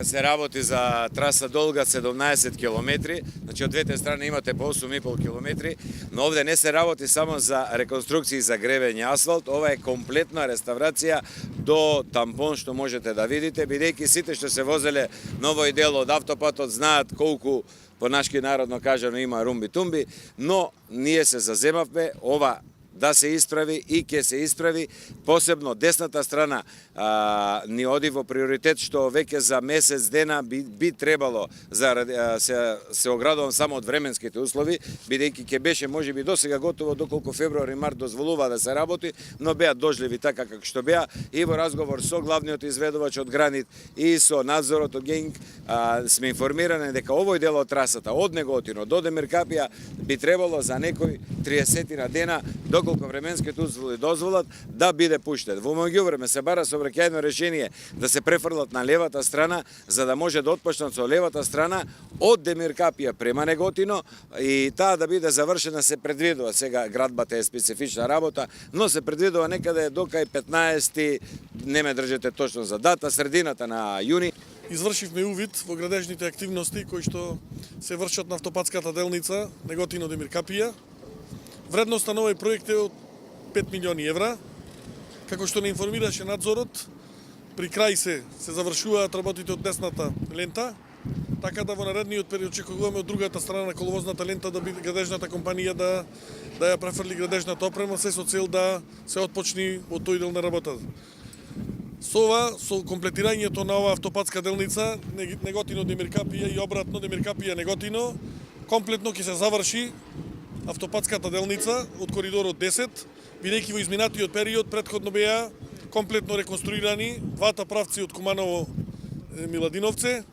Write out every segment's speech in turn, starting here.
Се работи за траса долга 17 км, значи од двете страни имате по 8,5 км, но овде не се работи само за реконструкција за гребење асфалт, ова е комплетна реставрација до тампон што можете да видите, бидејќи сите што се возеле на овој дел од автопатот знаат колку по нашки народно кажано има румби-тумби, но ние се заземавме ова да се исправи и ќе се исправи, посебно десната страна ни оди во приоритет што веќе за месец дена би требало се оградувам само од временските услови, бидејќи ќе беше можеби досега готово доколку февруари март дозволува да се работи, но беа дожливи така како што беа и во разговор со главниот изведувач од Гранит и со надзорот од ГЕНК сме информирани дека овој дел од трасата од Неготино до Демиркапија би требало за некои 30 дена доколку временските услови дозволат да биде пуштен. Во меѓувреме се бара сообраќајно решение да се префрлат на левата страна за да може да отпочнат со левата страна од Демиркапија према Неготино и таа да биде завршена се предвидува. Сега градбата е специфична работа, но се предвидува некаде до кај 15, не ме држете точно за дата, средината на јуни. Извршивме увид во градежните активности кои што се вршат на автопатската делница Неготино-Демиркапија. Вредноста на овој проект е од 5 милиони евра. Како што не информираше надзорот, при крај се завршуваат работите од десната лента, така да во наредниот период очекуваме од другата страна на коловозната лента да биде градежната компанија да ја префрли градежната опрема, се со цел да се отпочни од тој дел на работата. Со ова, со комплетирањето на оваа автопатска делница Неготино-Демиркапија и обратно Демиркапија-Неготино, комплетно ќе се заврши автопатската делница од коридорот 10, бидејќи во изминатиот период претходно беа комплетно реконструирани двата правци од Куманово-Миладиновце.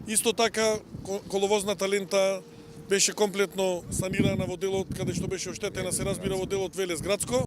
Исто така коловозната лента беше комплетно санирана во делот каде што беше оштетена, се разбира во делот Велес-Градско.